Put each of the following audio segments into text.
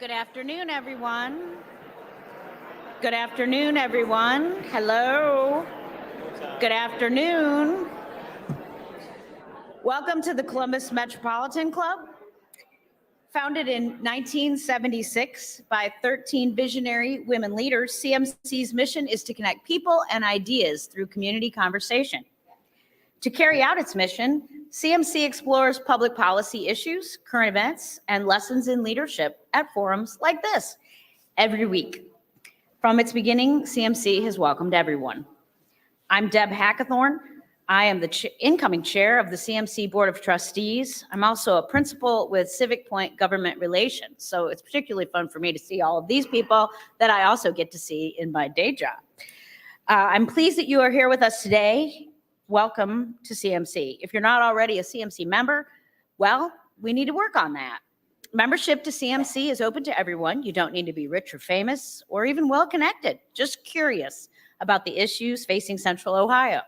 Good afternoon, everyone. Good afternoon, everyone. Hello. Good afternoon. Welcome to the Columbus Metropolitan Club. Founded in 1976 by 13 visionary women leaders, CMC's mission is to connect people and ideas through community conversation. To carry out its mission, CMC explores public policy issues, current events, and lessons in leadership at forums like this every week. From its beginning, CMC has welcomed everyone. I'm Deb Hackathorn. I am the incoming chair of the CMC Board of Trustees. I'm also a principal with Civic Point Government Relations, so it's particularly fun for me to see all of these people that I also get to see in my day job. I'm pleased that you are here with us today. Welcome to CMC. If you're not already a CMC member, well, we need to work on that. Membership to CMC is open to everyone. You don't need to be rich or famous or even well-connected, just curious about the issues facing Central Ohio.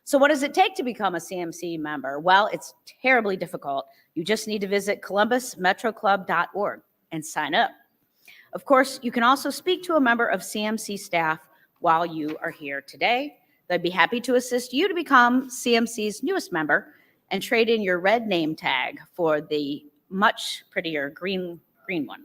So what does it take to become a CMC member? Well, it's terribly difficult. You just need to visit columbusmetroclub.org and sign up. Of course, you can also speak to a member of CMC staff while you are here today. They'd be happy to assist you to become CMC's newest member and trade in your red name tag for the much prettier green one.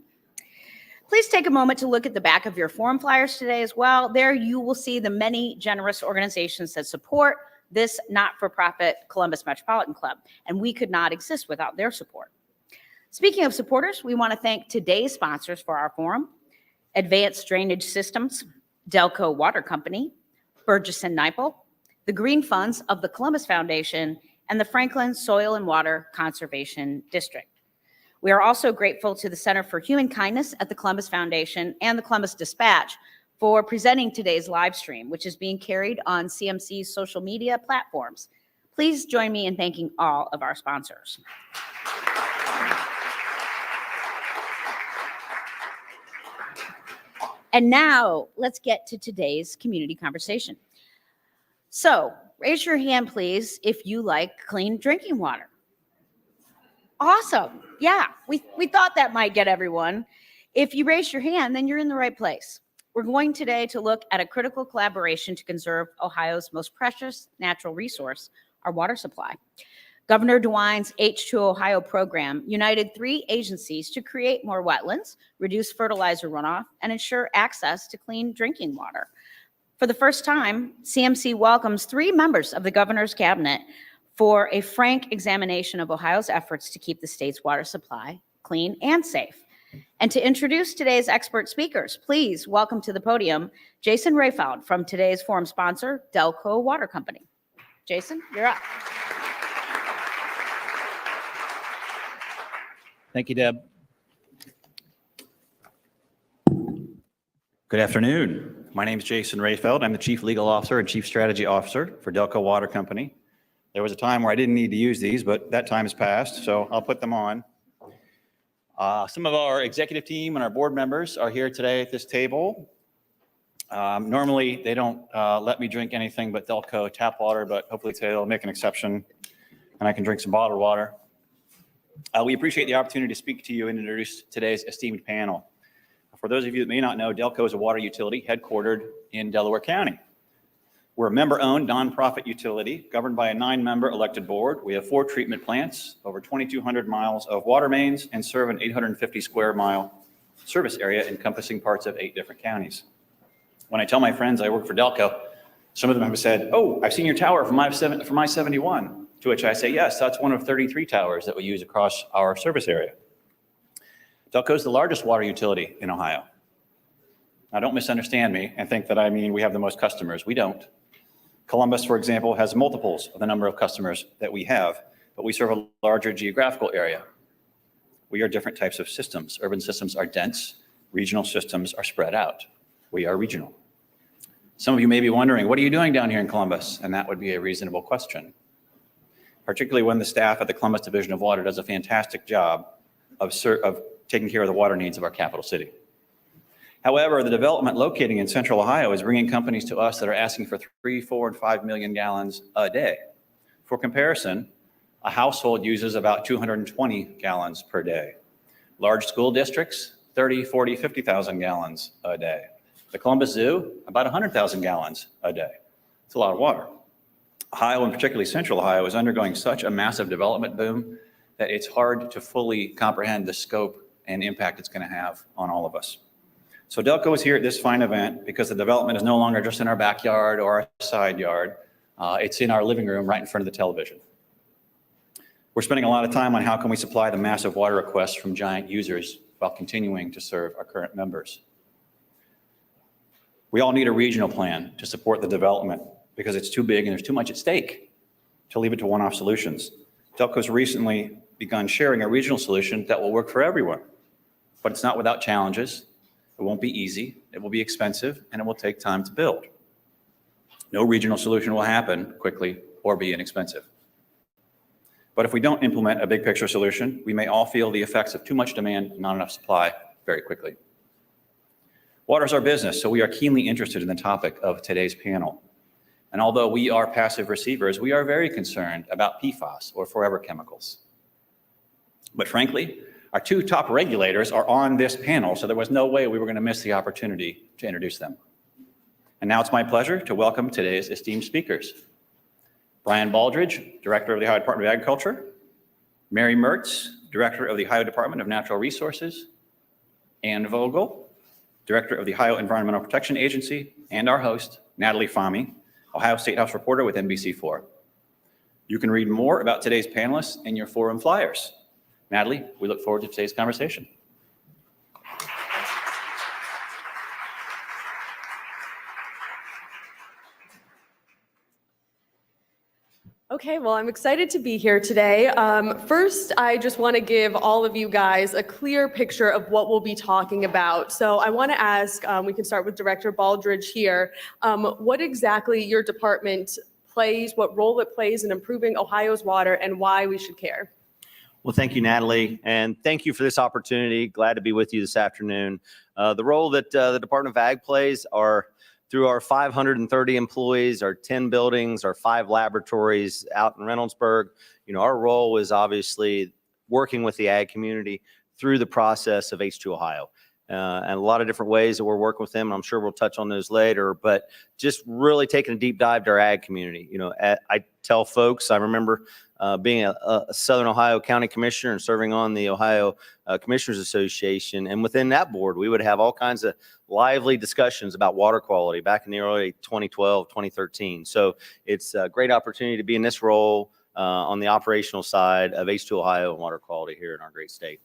Please take a moment to look at the back of your forum flyers today as well. There you will see the many generous organizations that support this not-for-profit Columbus Metropolitan Club, and we could not exist without their support. Speaking of supporters, we want to thank today's sponsors for our forum: Advanced Drainage Systems, Delco Water Company, Burgess & Nipel, the Green Funds of the Columbus Foundation, and the Franklin Soil and Water Conservation District. We are also grateful to the Center for Human Kindness at the Columbus Foundation and the Columbus Dispatch for presenting today's live stream, which is being carried on CMC's social media platforms. Please join me in thanking all of our sponsors. And now let's get to today's community conversation. So raise your hand, please, if you like clean drinking water. Awesome. Yeah, we thought that might get everyone. If you raise your hand, then you're in the right place. We're going today to look at a critical collaboration to conserve Ohio's most precious natural resource, our water supply. Governor DeWine's H2 Ohio program united 3 agencies to create more wetlands, reduce fertilizer runoff, and ensure access to clean drinking water. For the first time, CMC welcomes 3 members of the governor's cabinet for a frank examination of Ohio's efforts to keep the state's water supply clean and safe. And to introduce today's expert speakers, please welcome to the podium Jason Rayfeld from today's forum sponsor, Delco Water Company. Jason, you're up. Thank you, Deb. Good afternoon. My name is Jason Rayfeld. I'm the Chief Legal Officer and Chief Strategy Officer for Delco Water Company. There was a time where I didn't need to use these, but that time has passed, so I'll put them on. Some of our executive team and our board members are here today at this table. Normally, they don't let me drink anything but Delco tap water, but hopefully today they'll make an exception and I can drink some bottled water. We appreciate the opportunity to speak to you and introduce today's esteemed panel. For those of you that may not know, Delco is a water utility headquartered in Delaware County. We're a member-owned nonprofit utility governed by a 9-member elected board. We have 4 treatment plants, over 2,200 miles of water mains, and serve an 850 square mile service area encompassing parts of 8 different counties. When I tell my friends I work for Delco, some of them have said, "Oh, I've seen your tower from I-71. To which I say, yes, that's one of 33 towers that we use across our service area. Delco is the largest water utility in Ohio. Now, don't misunderstand me and think that I mean we have the most customers. We don't. Columbus, for example, has multiples of the number of customers that we have, but we serve a larger geographical area. We are different types of systems. Urban systems are dense. Regional systems are spread out. We are regional. Some of you may be wondering, what are you doing down here in Columbus? And that would be a reasonable question, particularly when the staff at the Columbus Division of Water does a fantastic job of taking care of the water needs of our capital city. However, the development locating in Central Ohio is bringing companies to us that are asking for 3, 4, and 5 million gallons a day. For comparison, a household uses about 220 gallons per day. Large school districts 30, 40, 50,000 gallons a day. The Columbus Zoo, about 100,000 gallons a day. It's a lot of water. Ohio, and particularly Central Ohio, is undergoing such a massive development boom that it's hard to fully comprehend the scope and impact it's going to have on all of us. So Delco is here at this fine event because the development is no longer just in our backyard or our side yard. It's in our living room right in front of the television. We're spending a lot of time on how can we supply the massive water requests from giant users while continuing to serve our current members. We all need a regional plan to support the development because it's too big and there's too much at stake to leave it to one-off solutions. Delco's recently begun sharing a regional solution that will work for everyone, but it's not without challenges. It won't be easy, it will be expensive, and it will take time to build. No regional solution will happen quickly or be inexpensive. But if we don't implement a big picture solution, we may all feel the effects of too much demand and not enough supply very quickly. Water is our business, so we are keenly interested in the topic of today's panel. And although we are passive receivers, we are very concerned about PFAS, or forever chemicals. But frankly, our two top regulators are on this panel, so there was no way we were going to miss the opportunity to introduce them. And now it's my pleasure to welcome today's esteemed speakers. Brian Baldridge, Director of the Ohio Department of Agriculture, Mary Mertz, Director of the Ohio Department of Natural Resources, Ann Vogel, Director of the Ohio Environmental Protection Agency, and our host, Natalie Fahmy, Ohio State House reporter with NBC4. You can read more about today's panelists in your forum flyers. Natalie, we look forward to today's conversation. Okay, well, I'm excited to be here today. First, I just want to give all of you guys a clear picture of what we'll be talking about. So I want to ask, we can start with Director Baldridge here, what exactly your department plays, what role it plays in improving Ohio's water, and why we should care. Well, thank you, Natalie, and thank you for this opportunity. Glad to be with you this afternoon. The role that the Department of Ag plays are through our 530 employees, our 10 buildings, our 5 laboratories out in Reynoldsburg. You know, our role is obviously working with the ag community through the process of H2 Ohio. And a lot of different ways that we're working with them. And I'm sure we'll touch on those later, but just really taking a deep dive to our ag community. You know, I tell folks, I remember being a Southern Ohio County Commissioner and serving on the Ohio Commissioners Association. And within that board, we would have all kinds of lively discussions about water quality back in the early 2012, 2013. So it's a great opportunity to be in this role on the operational side of H2 Ohio and water quality here in our great state.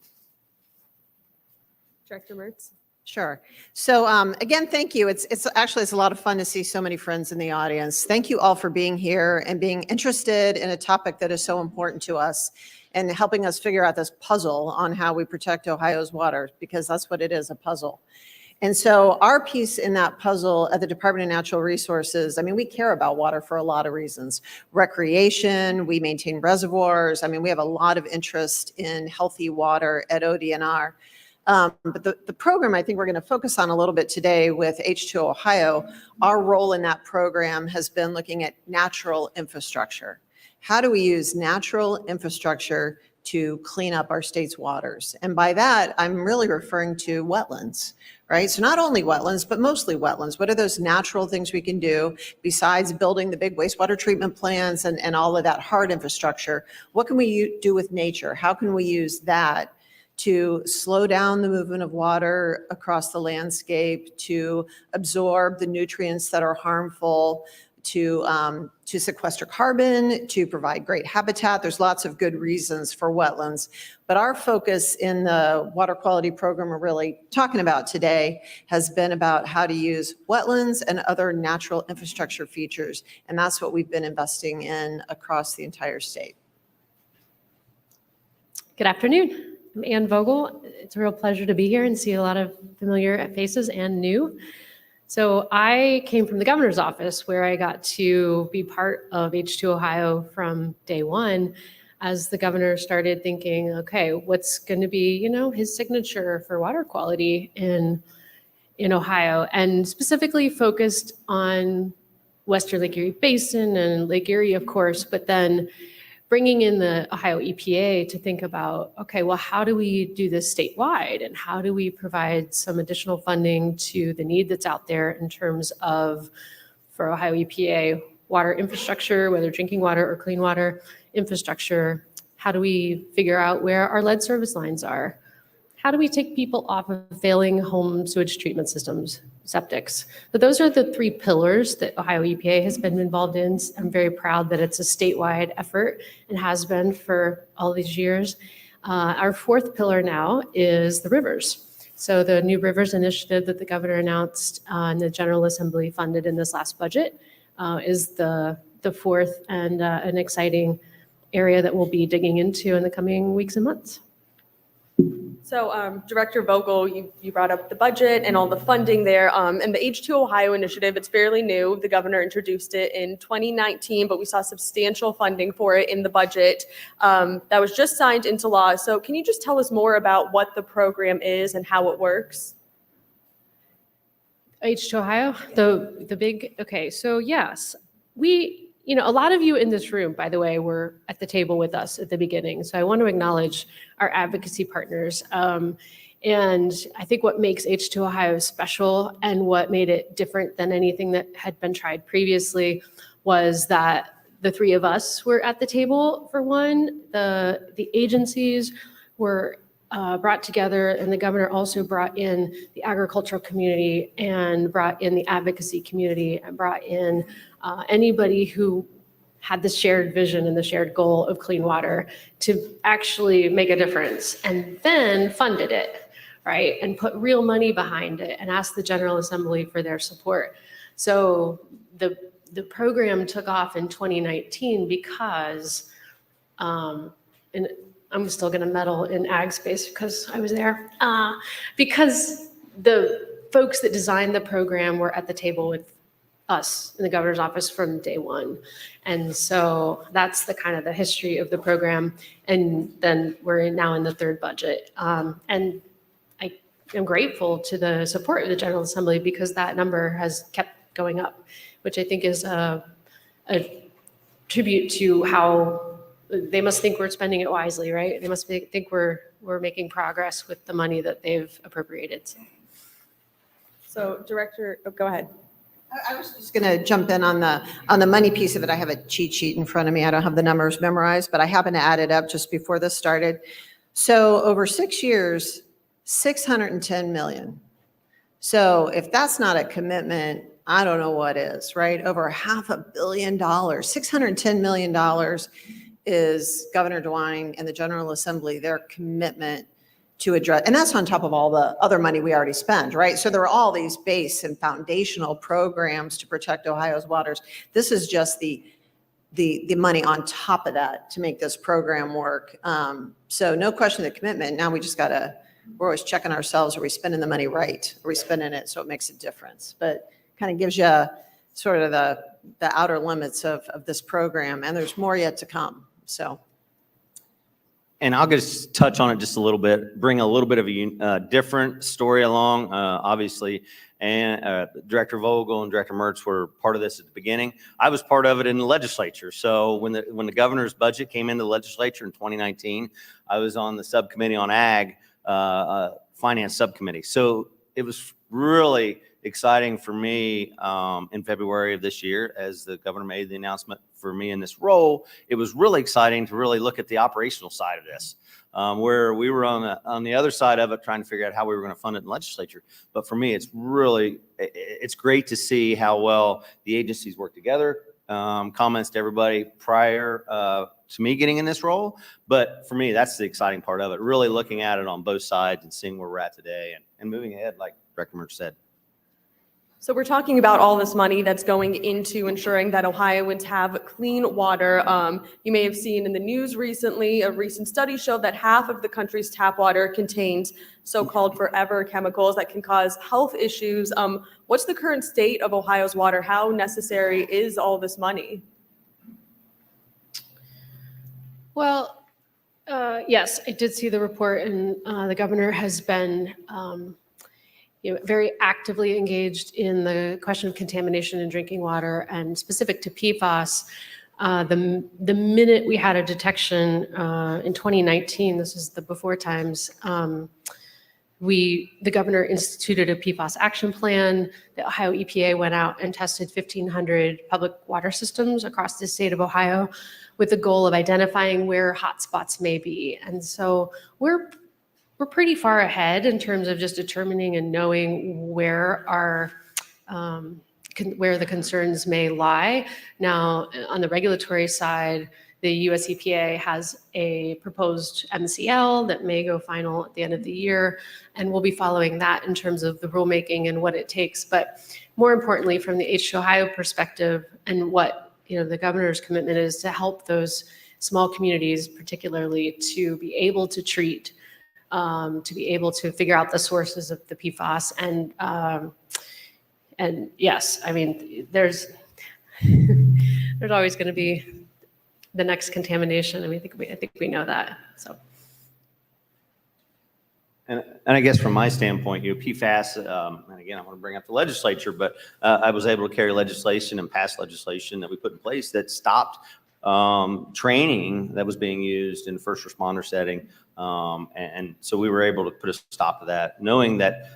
Director Mertz. Sure. So again, thank you. It's a lot of fun to see so many friends in the audience. Thank you all for being here and being interested in a topic that is so important to us and helping us figure out this puzzle on how we protect Ohio's water, because that's what it is, a puzzle. And so our piece in that puzzle at the Department of Natural Resources, I mean, we care about water for a lot of reasons. Recreation, we maintain reservoirs. I mean, we have a lot of interest in healthy water at ODNR. But the program I think we're going to focus on a little bit today with H2 Ohio, our role in that program has been looking at natural infrastructure. How do we use natural infrastructure to clean up our state's waters? And by that, I'm really referring to wetlands, right? So not only wetlands, but mostly wetlands. What are those natural things we can do besides building the big wastewater treatment plants and all of that hard infrastructure? What can we do with nature? How can we use that to slow down the movement of water across the landscape, to absorb the nutrients that are harmful, to sequester carbon, to provide great habitat? There's lots of good reasons for wetlands. But our focus in the water quality program we're really talking about today has been about how to use wetlands and other natural infrastructure features. And that's what we've been investing in across the entire state. Good afternoon. I'm Ann Vogel. It's a real pleasure to be here and see a lot of familiar faces and new. So I came from the governor's office where I got to be part of H2 Ohio from day one as the governor started thinking, okay, what's going to be, you know, his signature for water quality in Ohio, and specifically focused on Western Lake Erie Basin and Lake Erie, of course, but then bringing in the Ohio EPA to think about, okay, well, how do we do this statewide? And how do we provide some additional funding to the need that's out there in terms of, for Ohio EPA, water infrastructure, whether drinking water or clean water infrastructure? How do we figure out where our lead service lines are? How do we take people off of failing home sewage treatment systems, septics? But those are the three pillars that Ohio EPA has been involved in. I'm very proud that it's a statewide effort and has been for all these years. Our fourth pillar now is the rivers. So the new rivers initiative that the governor announced and the General Assembly funded in this last budget is the fourth and an exciting area that we'll be digging into in the coming weeks and months. So Director Vogel, you brought up the budget and all the funding there. And the H2 Ohio initiative, it's fairly new. The governor introduced it in 2019, but we saw substantial funding for it in the budget that was just signed into law. So can you just tell us more about what the program is and how it works? H2 Ohio, the big, okay, so yes, a lot of you in this room, by the way, were at the table with us at the beginning. So I want to acknowledge our advocacy partners. And I think what makes H2 Ohio special and what made it different than anything that had been tried previously was that the three of us were at the table for one. The agencies were brought together, and the governor also brought in the agricultural community and brought in the advocacy community and brought in anybody who had the shared vision and the shared goal of clean water to actually make a difference, and then funded it, right? And put real money behind it and asked the General Assembly for their support. So the program took off in 2019 because, and I'm still going to meddle in ag space because I was there, because the folks that designed the program were at the table with us in the governor's office from day one. And so that's the kind of the history of the program. And then we're now in the third budget. And I am grateful to the support of the General Assembly because that number has kept going up, which I think is a tribute to how they must think we're spending it wisely, right? They must think we're making progress with the money that they've appropriated. So Director, go ahead. I was just going to jump in on the money piece of it. I have a cheat sheet in front of me. I don't have the numbers memorized, but I happened to add it up just before this started. So over 6 years, 610 million. So if that's not a commitment, I don't know what is, right? Over $500 million, $610 million is Governor DeWine and the General Assembly, their commitment to address, and that's on top of all the other money we already spend, right? So there are all these base and foundational programs to protect Ohio's waters. This is just the money on top of that to make this program work. So no question of the commitment. Now we just gotta, we're always checking ourselves. Are we spending the money right? Are we spending it so it makes a difference? But kind of gives you sort of the outer limits of this program, and there's more yet to come, so. And I'll just touch on it just a little bit, bring a little bit of a different story along, obviously. And Director Vogel and Director Mertz were part of this at the beginning. I was part of it in the legislature. So when the governor's budget came into the legislature in 2019, I was on the subcommittee on ag, finance subcommittee. So it was really exciting for me in February of this year as the governor made the announcement for me in this role. It was really exciting to really look at the operational side of this, where we were on the other side of it trying to figure out how we were going to fund it in the legislature. But for me, it's great to see how well the agencies work together. Comments to everybody prior to me getting in this role. But for me, that's the exciting part of it, really looking at it on both sides and seeing where we're at today and moving ahead, like Director Mertz said. So we're talking about all this money that's going into ensuring that Ohioans have clean water. You may have seen in the news recently, a recent study showed that half of the country's tap water contains so-called forever chemicals that can cause health issues. What's the current state of Ohio's water? How necessary is all this money? Well, yes, I did see the report, and the governor has been very actively engaged in the question of contamination in drinking water, and specific to PFAS. The minute we had a detection in 2019, this is the before times, the governor instituted a PFAS action plan. The Ohio EPA went out and tested 1,500 public water systems across the state of Ohio with the goal of identifying where hotspots may be. And so we're pretty far ahead in terms of just determining and knowing where where the concerns may lie. Now, on the regulatory side, the US EPA has a proposed MCL that may go final at the end of the year, and we'll be following that in terms of the rulemaking and what it takes. But more importantly, from the H2 Ohio perspective, and what the governor's commitment is to help those small communities, particularly, to be able to treat, to be able to figure out the sources of the PFAS. And yes, I mean, there's always going to be the next contamination. I mean, I think we know that. So. And I guess from my standpoint, PFAS, and again, I want to bring up the legislature, but I was able to carry legislation and pass legislation that we put in place that stopped training that was being used in first responder setting. And so we were able to put a stop to that, knowing that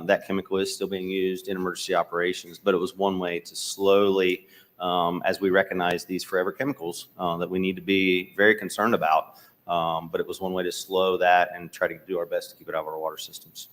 that chemical is still being used in emergency operations, but it was one way to slowly, as we recognize these forever chemicals that we need to be very concerned about. But it was one way to slow that and try to do our best to keep it out of our water systems.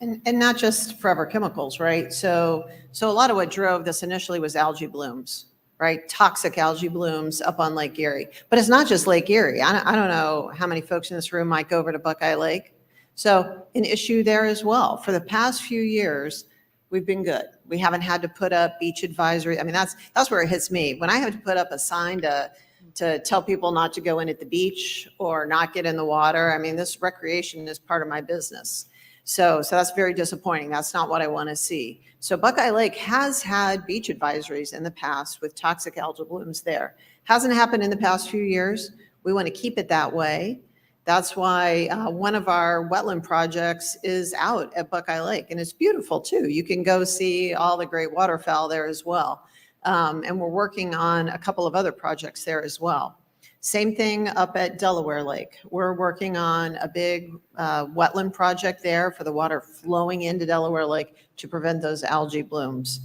And not just forever chemicals, right? So a lot of what drove this initially was algae blooms, right? Toxic algae blooms up on Lake Erie. But it's not just Lake Erie. I don't know how many folks in this room might go over to Buckeye Lake. So an issue there as well. For the past few years, we've been good. We haven't had to put up beach advisory. I mean, that's where it hits me. When I have to put up a sign to tell people not to go in at the beach or not get in the water, I mean, this recreation is part of my business. So that's very disappointing. That's not what I want to see. So Buckeye Lake has had beach advisories in the past with toxic algal blooms there. Hasn't happened in the past few years. We want to keep it that way. That's why one of our wetland projects is out at Buckeye Lake, and it's beautiful too. You can go see all the great waterfowl there as well. And we're working on a couple of other projects there as well. Same thing up at Delaware Lake. We're working on a big wetland project there for the water flowing into Delaware Lake to prevent those algae blooms.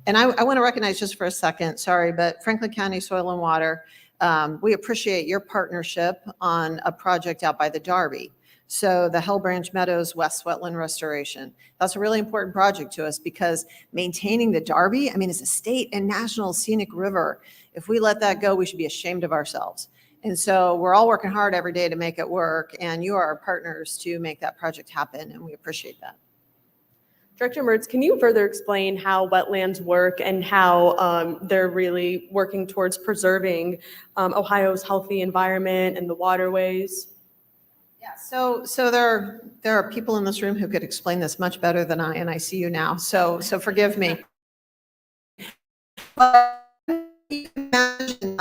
And I want to recognize just for a second, sorry, but Franklin County Soil and Water, we appreciate your partnership on a project out by the Darby. So the Hell Branch Meadows West Wetland Restoration. That's a really important project to us because maintaining the Darby, I mean, it's a state and national scenic river. If we let that go, we should be ashamed of ourselves. And so we're all working hard every day to make it work, and you are our partners to make that project happen, and we appreciate that. Director Mertz, can you further explain how wetlands work and how they're really working towards preserving Ohio's healthy environment and the waterways? Yeah, so there are people in this room who could explain this much better than I, and I see you now, so forgive me. But you can imagine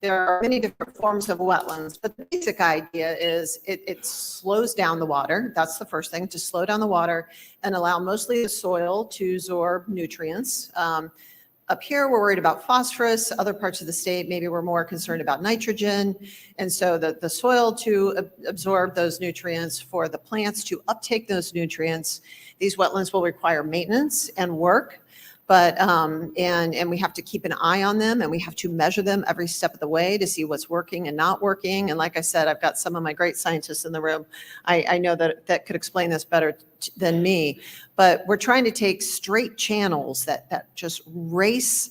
there are many different forms of wetlands, but the basic idea is it slows down the water. That's the first thing, to slow down the water and allow mostly the soil to absorb nutrients. Up here, we're worried about phosphorus. Other parts of the state, maybe we're more concerned about nitrogen. And so the soil to absorb those nutrients, for the plants to uptake those nutrients, these wetlands will require maintenance and work. But, and we have to keep an eye on them, and we have to measure them every step of the way to see what's working and not working. And like I said, I've got some of my great scientists in the room. I know that could explain this better than me, but we're trying to take straight channels that just race,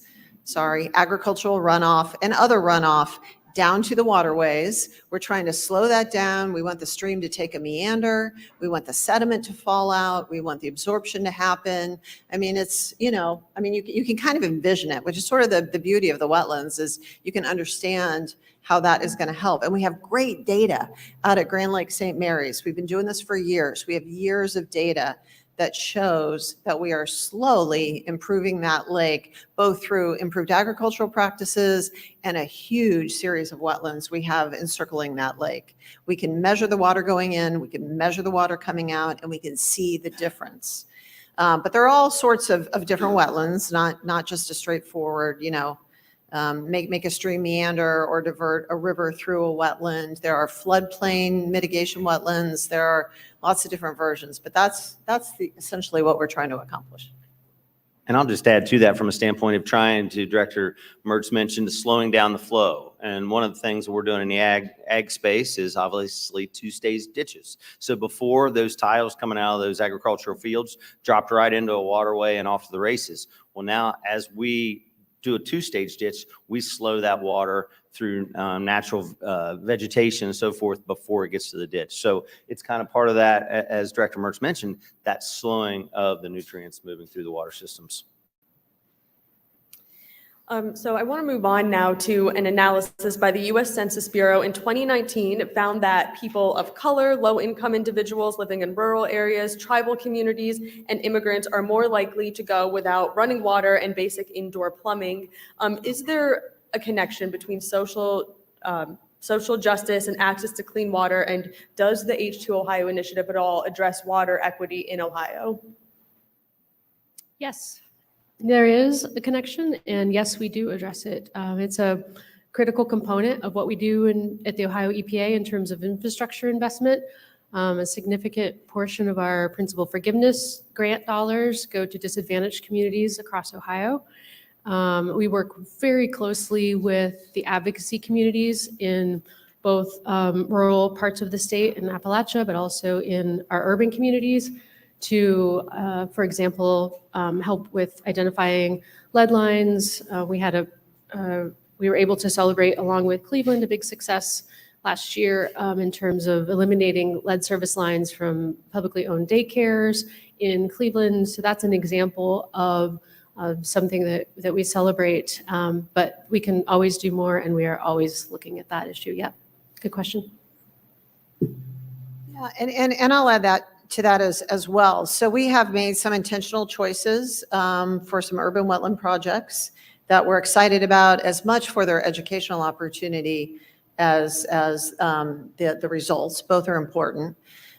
agricultural runoff and other runoff down to the waterways. We're trying to slow that down. We want the stream to take a meander. We want the sediment to fall out. We want the absorption to happen. I mean, it's, you can kind of envision it, which is sort of the beauty of the wetlands, is you can understand how that is going to help. And we have great data out at Grand Lake St. Mary's. We've been doing this for years. We have years of data that shows that we are slowly improving that lake, both through improved agricultural practices and a huge series of wetlands we have encircling that lake. We can measure the water going in, we can measure the water coming out, and we can see the difference. But there are all sorts of different wetlands, not just a straightforward, make a stream meander or divert a river through a wetland. There are floodplain mitigation wetlands. There are lots of different versions, but that's essentially what we're trying to accomplish. And I'll just add to that from a standpoint of trying to, Director Mertz mentioned, slowing down the flow. And one of the things we're doing in the ag space is obviously two-stage ditches. So before, those tiles coming out of those agricultural fields dropped right into a waterway and off to the races. Well, now as we do a two-stage ditch, we slow that water through natural vegetation and so forth before it gets to the ditch. So it's kind of part of that, as Director Mertz mentioned, that slowing of the nutrients moving through the water systems. So I want to move on now to an analysis by the U.S. Census Bureau in 2019. It found that people of color, low-income individuals living in rural areas, tribal communities, and immigrants are more likely to go without running water and basic indoor plumbing. Is there a connection between social justice and access to clean water, and does the H2 Ohio initiative at all address water equity in Ohio? Yes, there is a connection, and yes, we do address it. It's a critical component of what we do at the Ohio EPA in terms of infrastructure investment. A significant portion of our principal forgiveness grant dollars go to disadvantaged communities across Ohio. We work very closely with the advocacy communities in both rural parts of the state in Appalachia, but also in our urban communities to, for example, help with identifying lead lines. We were able to celebrate, along with Cleveland, a big success last year in terms of eliminating lead service lines from publicly owned daycares in Cleveland. So that's an example of something that we celebrate, but we can always do more, and we are always looking at that issue. Yeah, good question. Yeah, and I'll add that to that as well. So we have made some intentional choices for some urban wetland projects that we're excited about, as much for their educational opportunity as the results. Both are important.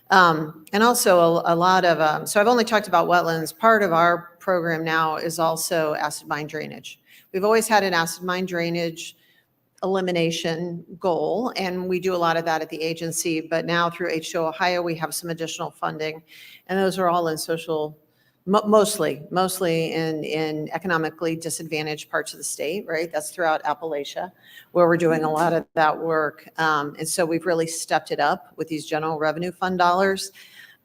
And also a lot of, so I've only talked about wetlands. Part of our program now is also acid mine drainage. We've always had an acid mine drainage elimination goal, and we do a lot of that at the agency, but now through H2 Ohio, we have some additional funding, and those are all in social, mostly in economically disadvantaged parts of the state, right? That's throughout Appalachia, where we're doing a lot of that work. And so we've really stepped it up with these general revenue fund dollars.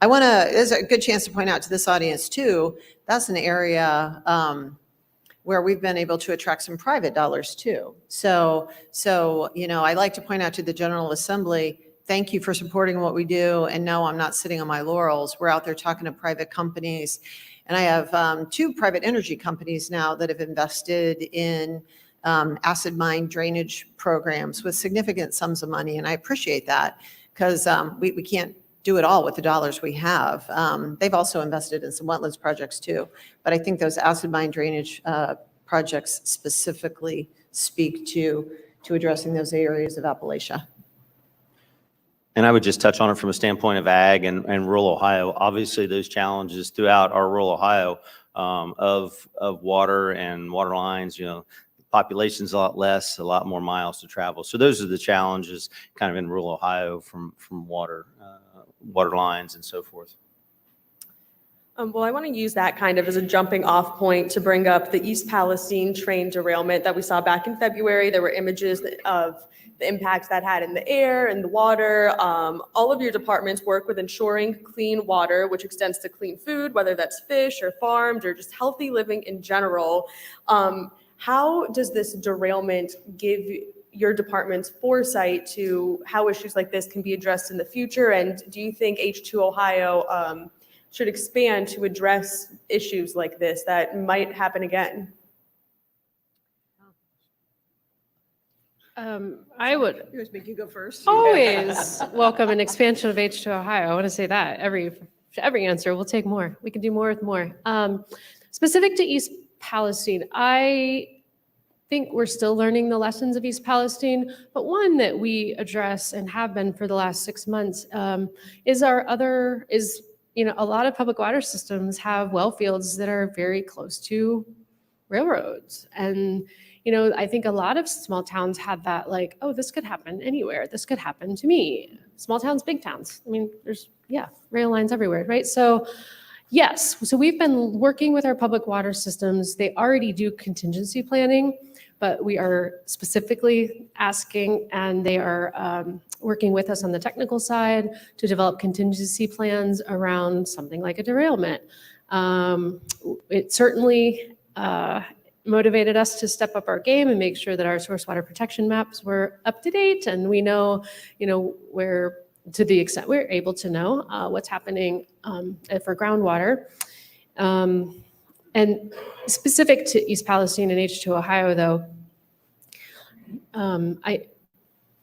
There's a good chance to point out to this audience too, that's an area where we've been able to attract some private dollars too. So, I like to point out to the General Assembly, thank you for supporting what we do. And no, I'm not sitting on my laurels. We're out there talking to private companies. And I have 2 private energy companies now that have invested in acid mine drainage programs with significant sums of money. And I appreciate that, because we can't do it all with the dollars we have. They've also invested in some wetlands projects too. But I think those acid mine drainage projects specifically speak to addressing those areas of Appalachia. And I would just touch on it from a standpoint of ag and rural Ohio. Obviously, those challenges throughout our rural Ohio of water and water lines, population's a lot less, a lot more miles to travel. So those are the challenges kind of in rural Ohio from water lines and so forth. Well, I want to use that kind of as a jumping off point to bring up the East Palestine train derailment that we saw back in February. There were images of the impacts that had in the air and the water. All of your departments work with ensuring clean water, which extends to clean food, whether that's fish or farmed or just healthy living in general. How does this derailment give your department's foresight to how issues like this can be addressed in the future? And do you think H2 Ohio should expand to address issues like this that might happen again? I would You go first. always welcome an expansion of H2 Ohio. I want to say that every answer, we'll take more. We can do more with more. Specific to East Palestine, I think we're still learning the lessons of East Palestine, but one that we address and have been for the last 6 months is a lot of public water systems have well fields that are very close to railroads. And, I think a lot of small towns had that like, oh, this could happen anywhere. This could happen to me. Small towns, big towns. I mean, there's, rail lines everywhere, right? So yes, so we've been working with our public water systems. They already do contingency planning, but we are specifically asking, and they are working with us on the technical side to develop contingency plans around something like a derailment. It certainly motivated us to step up our game and make sure that our source water protection maps were up to date, and we know, where, to the extent we're able to know what's happening for groundwater. And specific to East Palestine and H2 Ohio, though,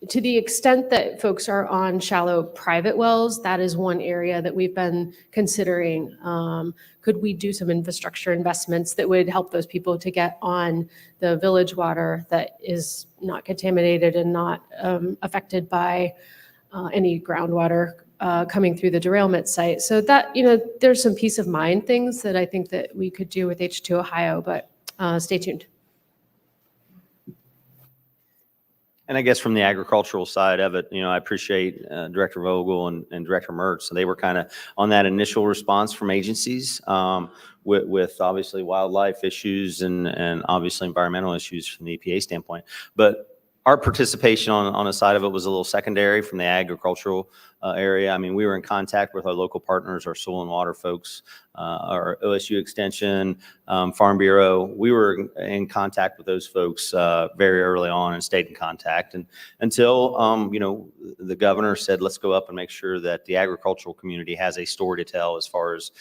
to the extent that folks are on shallow private wells, that is one area that we've been considering. Could we do some infrastructure investments that would help those people to get on the village water that is not contaminated and not affected by any groundwater coming through the derailment site? So that, there's some peace of mind things that I think that we could do with H2 Ohio, but stay tuned. And I guess from the agricultural side of it, I appreciate Director Vogel and Director Mertz. So they were kind of on that initial response from agencies with obviously wildlife issues and obviously environmental issues from the EPA standpoint. But our participation on a side of it was a little secondary from the agricultural area. I mean, we were in contact with our local partners, our soil and water folks, our OSU Extension, Farm Bureau. We were in contact with those folks very early on and stayed in contact. And until, the governor said, let's go up and make sure that the agricultural community has a story to tell as far as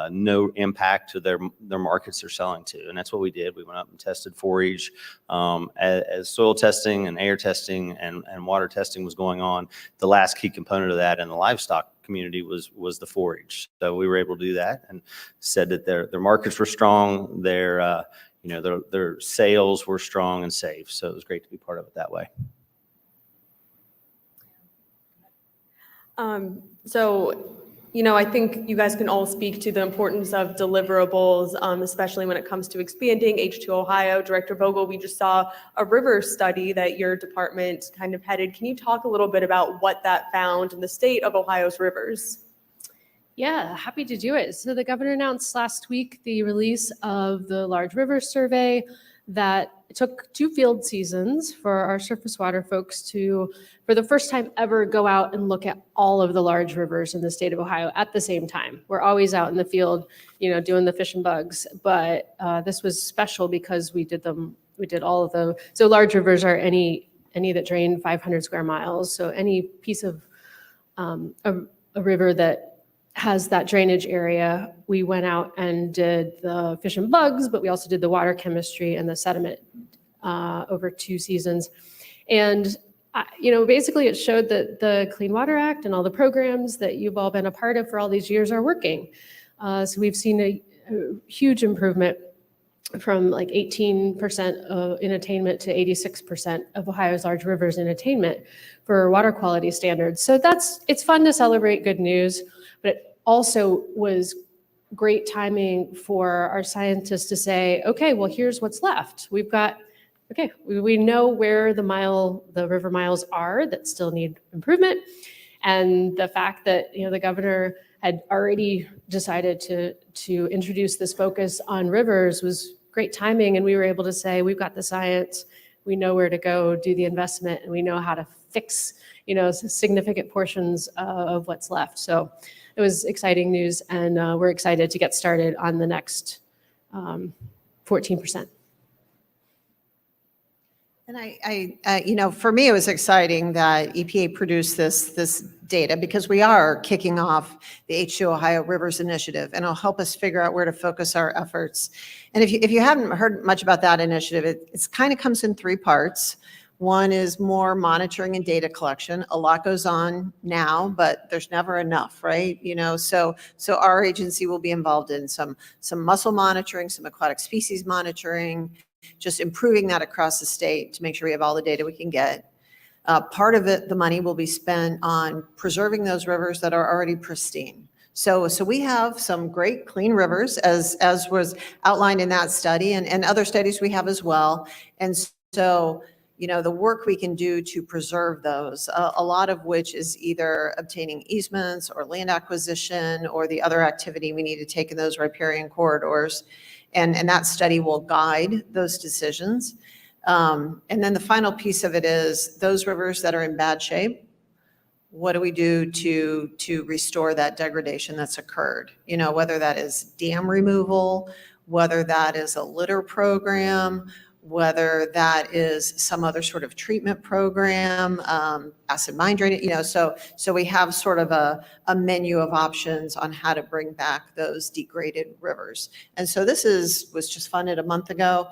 no impact to their markets they're selling to. And that's what we did. We went up and tested forage as soil testing and air testing and water testing was going on. The last key component of that in the livestock community was the forage. So we were able to do that and said that their markets were strong, their sales were strong and safe. So it was great to be part of it that way. I think you guys can all speak to the importance of deliverables, especially when it comes to expanding H2 Ohio. Director Vogel, we just saw a river study that your department kind of headed. Can you talk a little bit about what that found in the state of Ohio's rivers? Yeah, happy to do it. So the governor announced last week the release of the Large River Survey that took 2 field seasons for our surface water folks to, for the first time ever, go out and look at all of the large rivers in the state of Ohio at the same time. We're always out in the field, doing the fish and bugs, but this was special because we did all of them. So large rivers are any that drain 500 square miles. So any piece of a river that has that drainage area, we went out and did the fish and bugs, but we also did the water chemistry and the sediment over 2 seasons. And, basically it showed that the Clean Water Act and all the programs that you've all been a part of for all these years are working. So we've seen a huge improvement from like 18% in attainment to 86% of Ohio's large rivers in attainment for water quality standards. So it's fun to celebrate good news, but it also was great timing for our scientists to say, okay, well, here's what's left. We know where the river miles are that still need improvement. And the fact that, the governor had already decided to introduce this focus on rivers was great timing. And we were able to say, we've got the science, we know where to go do the investment, and we know how to fix, significant portions of what's left. So it was exciting news, and we're excited to get started on the next 14%. And for me, it was exciting that EPA produced this data because we are kicking off the H2 Ohio Rivers Initiative, and it'll help us figure out where to focus our efforts. And if you haven't heard much about that initiative, it kind of comes in 3 parts. One is more monitoring and data collection. A lot goes on now, but there's never enough, right? So our agency will be involved in some mussel monitoring, some aquatic species monitoring, just improving that across the state to make sure we have all the data we can get. Part of it, the money will be spent on preserving those rivers that are already pristine. So we have some great clean rivers, as was outlined in that study, and other studies we have as well. And so, the work we can do to preserve those, a lot of which is either obtaining easements or land acquisition or the other activity we need to take in those riparian corridors. And that study will guide those decisions. And then the final piece of it is those rivers that are in bad shape, what do we do to restore that degradation that's occurred? Whether that is dam removal, whether that is a litter program, whether that is some other sort of treatment program, acid mine drainage, so we have sort of a menu of options on how to bring back those degraded rivers. And so this was just funded a month ago.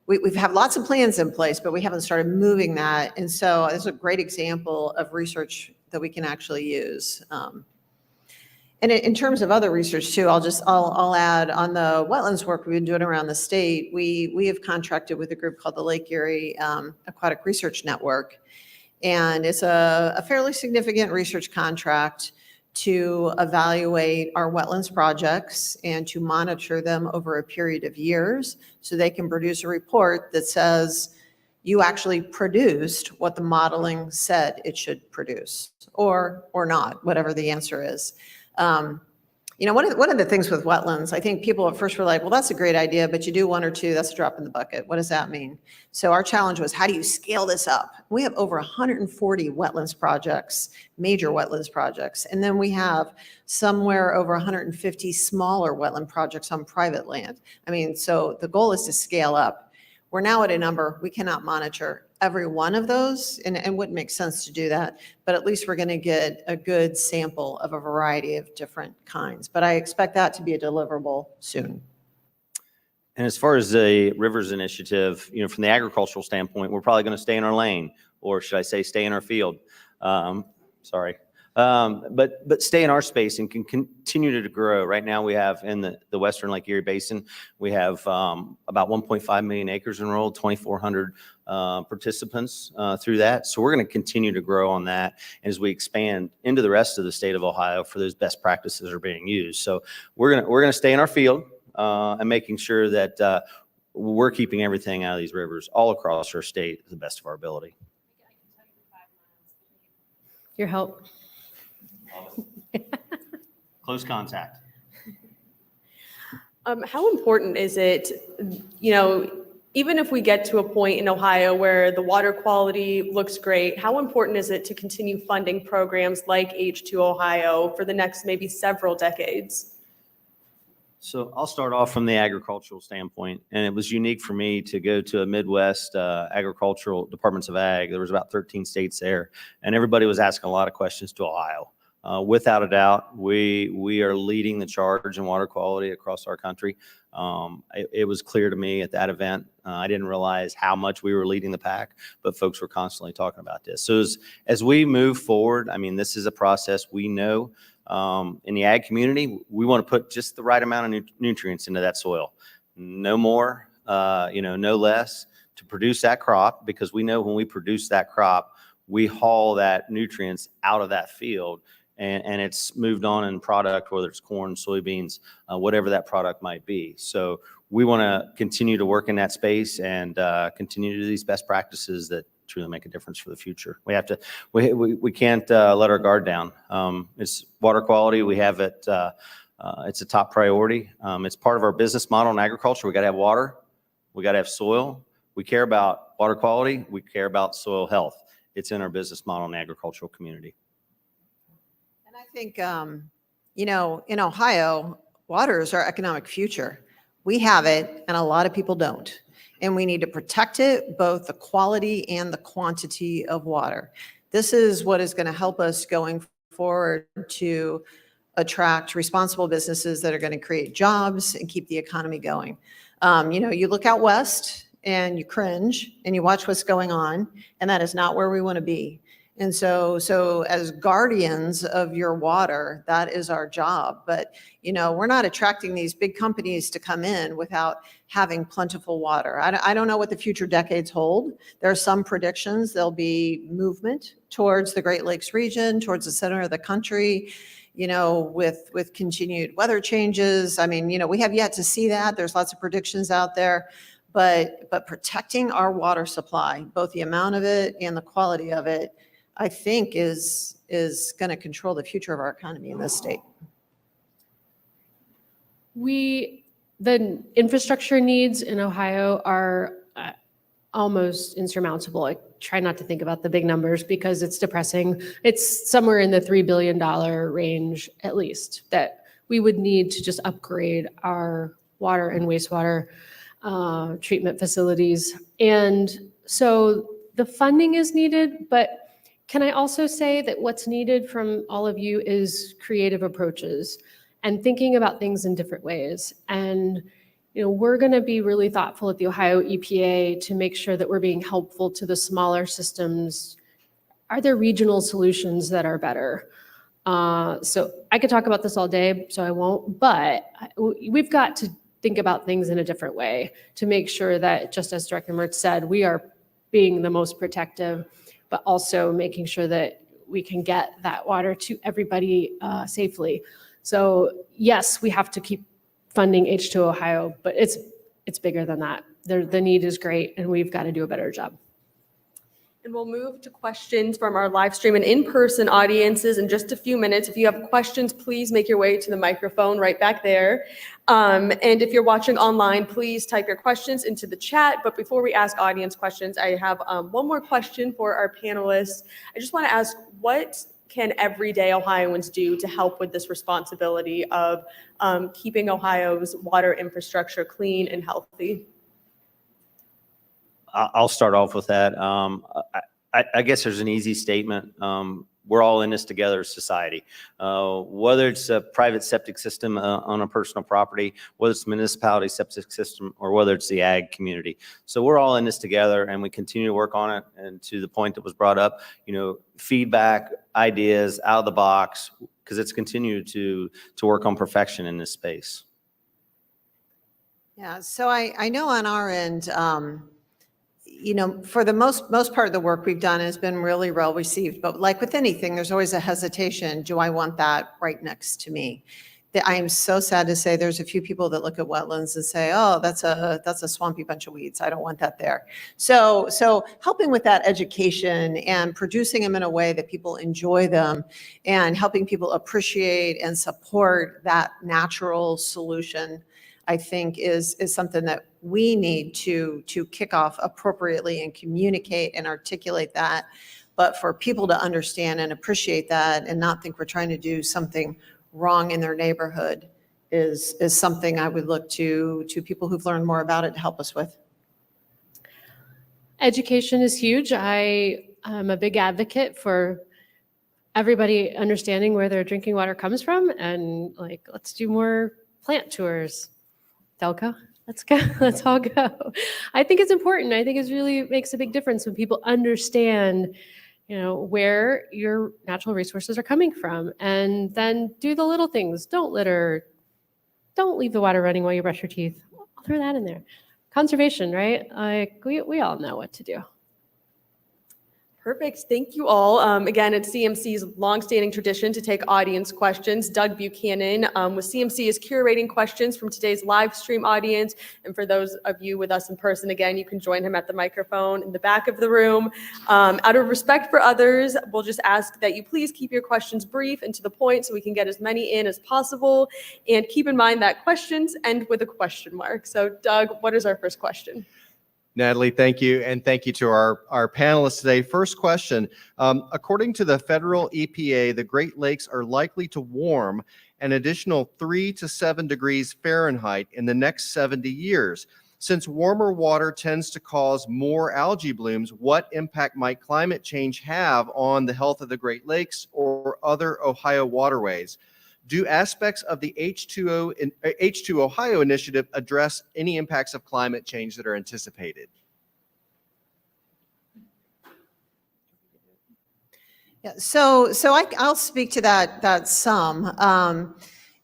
We've had lots of plans in place, but we haven't started moving that. And so it's a great example of research that we can actually use. And in terms of other research too, I'll add on the wetlands work we've been doing around the state. We have contracted with a group called the Lake Erie Aquatic Research Network. And it's a fairly significant research contract to evaluate our wetlands projects and to monitor them over a period of years so they can produce a report that says you actually produced what the modeling said it should produce, or not, whatever the answer is. One of the things with wetlands, I think people at first were like, well, that's a great idea, but you do one or two, that's a drop in the bucket. What does that mean? So our challenge was, how do you scale this up? We have over 140 wetlands projects, major wetlands projects, and then we have somewhere over 150 smaller wetland projects on private land. So the goal is to scale up. We're now at a number we cannot monitor every one of those, and it wouldn't make sense to do that, but at least we're going to get a good sample of a variety of different kinds. But I expect that to be a deliverable soon. And as far as the Rivers Initiative, from the agricultural standpoint, we're probably going to stay in our lane, or should I say stay in our field? Sorry. But stay in our space and can continue to grow. Right now we have in the Western Lake Erie Basin, we have about 1.5 million acres enrolled, 2,400 participants through that. So we're going to continue to grow on that as we expand into the rest of the state of Ohio for those best practices are being used. So we're going to stay in our field and making sure that we're keeping everything out of these rivers all across our state to the best of our ability. Your help. Close contact. How important is it, even if we get to a point in Ohio where the water quality looks great, how important is it to continue funding programs like H2 Ohio for the next maybe several decades? So I'll start off from the agricultural standpoint, and it was unique for me to go to a Midwest agricultural departments of ag. There was about 13 states there, and everybody was asking a lot of questions to Ohio. Without a doubt, we are leading the charge in water quality across our country. It was clear to me at that event. I didn't realize how much we were leading the pack, but folks were constantly talking about this. So as we move forward, this is a process we know. In the ag community, we want to put just the right amount of nutrients into that soil. No more, no less to produce that crop, because we know when we produce that crop, we haul that nutrients out of that field and it's moved on in product, whether it's corn, soybeans, whatever that product might be. So we want to continue to work in that space and continue to do these best practices that truly make a difference for the future. We have to, we can't let our guard down. It's water quality. We have it, it's a top priority. It's part of our business model in agriculture. We got to have water. We got to have soil. We care about water quality. We care about soil health. It's in our business model in the agricultural community. And I think, in Ohio, water is our economic future. We have it, and a lot of people don't. And we need to protect it, both the quality and the quantity of water. This is what is going to help us going forward to attract responsible businesses that are going to create jobs and keep the economy going. You look out west and you cringe and you watch what's going on, and that is not where we want to be. And so as guardians of your water, that is our job. But, we're not attracting these big companies to come in without having plentiful water. I don't know what the future decades hold. There are some predictions there'll be movement towards the Great Lakes region, towards the center of the country, with continued weather changes. I mean, we have yet to see that. There's lots of predictions out there. But protecting our water supply, both the amount of it and the quality of it, I think is going to control the future of our economy in this state. The infrastructure needs in Ohio are almost insurmountable. I try not to think about the big numbers because it's depressing. It's somewhere in the $3 billion range, at least, that we would need to just upgrade our water and wastewater treatment facilities. And so the funding is needed, but can I also say that what's needed from all of you is creative approaches and thinking about things in different ways. And we're going to be really thoughtful at the Ohio EPA to make sure that we're being helpful to the smaller systems. Are there regional solutions that are better? So I could talk about this all day, so I won't, but we've got to think about things in a different way to make sure that, just as Director Mertz said, we are being the most protective, but also making sure that we can get that water to everybody safely. So yes, we have to keep funding H2 Ohio, but it's bigger than that. The need is great, and we've got to do a better job. And we'll move to questions from our live stream and in-person audiences in just a few minutes. If you have questions, please make your way to the microphone right back there. And if you're watching online, please type your questions into the chat. But before we ask audience questions, I have one more question for our panelists. I just want to ask, what can everyday Ohioans do to help with this responsibility of keeping Ohio's water infrastructure clean and healthy? I'll start off with that. I guess there's an easy statement. We're all in this together as society. Whether it's a private septic system on a personal property, whether it's municipality septic system, or whether it's the ag community. So we're all in this together, and we continue to work on it. And to the point that was brought up, feedback, ideas, out of the box, because it's continued to work on perfection in this space. Yeah, so I know on our end, for the most part of the work we've done has been really well received. But like with anything, there's always a hesitation. Do I want that right next to me? I am so sad to say there's a few people that look at wetlands and say, oh, that's a swampy bunch of weeds. I don't want that there. So helping with that education and producing them in a way that people enjoy them and helping people appreciate and support that natural solution, I think is something that we need to kick off appropriately and communicate and articulate that. But for people to understand and appreciate that and not think we're trying to do something wrong in their neighborhood is something I would look to people who've learned more about it to help us with. Education is huge. I am a big advocate for everybody understanding where their drinking water comes from, and let's do more plant tours. Delco, let's go. Let's all go. I think it's important. I think it really makes a big difference when people understand, where your natural resources are coming from, and then do the little things. Don't litter. Don't leave the water running while you brush your teeth. I'll throw that in there. Conservation, right? We all know what to do. Perfect. Thank you all. Again, it's CMC's longstanding tradition to take audience questions. Doug Buchanan with CMC is curating questions from today's live stream audience. And for those of you with us in person, again, you can join him at the microphone in the back of the room. Out of respect for others, we'll just ask that you please keep your questions brief and to the point so we can get as many in as possible. And keep in mind that questions end with a question mark. So Doug, what is our first question? Natalie, thank you. And thank you to our panelists today. First question, according to the federal EPA, the Great Lakes are likely to warm an additional 3 to 7 degrees Fahrenheit in the next 70 years. Since warmer water tends to cause more algae blooms, what impact might climate change have on the health of the Great Lakes or other Ohio waterways? Do aspects of the H2 Ohio initiative address any impacts of climate change that are anticipated? Yeah, I'll speak to that some.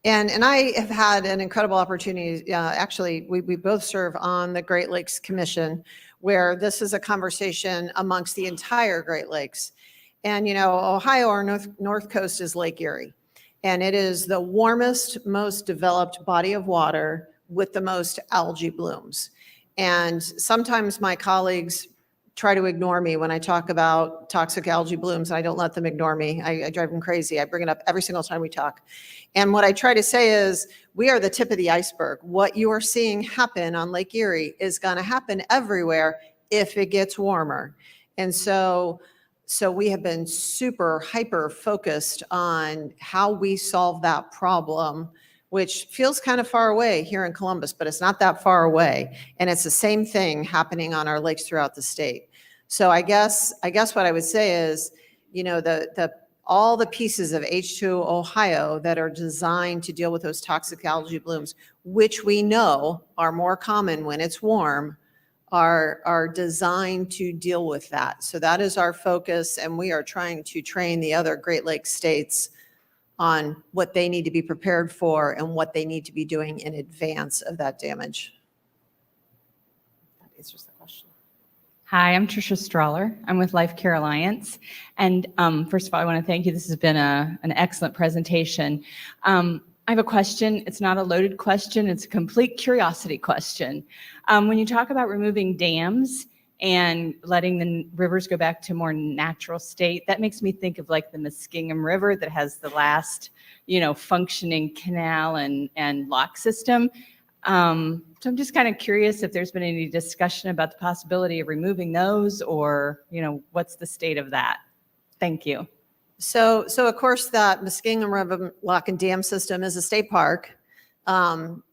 And I have had an incredible opportunity. Actually, we both serve on the Great Lakes Commission, where this is a conversation amongst the entire Great Lakes. And, Ohio, our north coast is Lake Erie. And it is the warmest, most developed body of water with the most algae blooms. And sometimes my colleagues try to ignore me when I talk about toxic algae blooms. I don't let them ignore me. I drive them crazy. I bring it up every single time we talk. And what I try to say is, we are the tip of the iceberg. What you are seeing happen on Lake Erie is going to happen everywhere if it gets warmer. And so we have been super hyper focused on how we solve that problem, which feels kind of far away here in Columbus, but it's not that far away. And it's the same thing happening on our lakes throughout the state. So I guess what I would say is, all the pieces of H2 Ohio that are designed to deal with those toxic algae blooms, which we know are more common when it's warm, are designed to deal with that. So that is our focus, and we are trying to train the other Great Lakes states on what they need to be prepared for and what they need to be doing in advance of that damage. That answers the question. Hi, I'm Tricia Strahler. I'm with Life Care Alliance. And first of all, I want to thank you. This has been an excellent presentation. I have a question. It's not a loaded question. It's a complete curiosity question. When you talk about removing dams and letting the rivers go back to a more natural state, that makes me think of like the Muskingum River that has the last, functioning canal and lock system. So I'm just kind of curious if there's been any discussion about the possibility of removing those, or, what's the state of that? Thank you. So of course, that Muskingum River Lock and Dam system is a state park.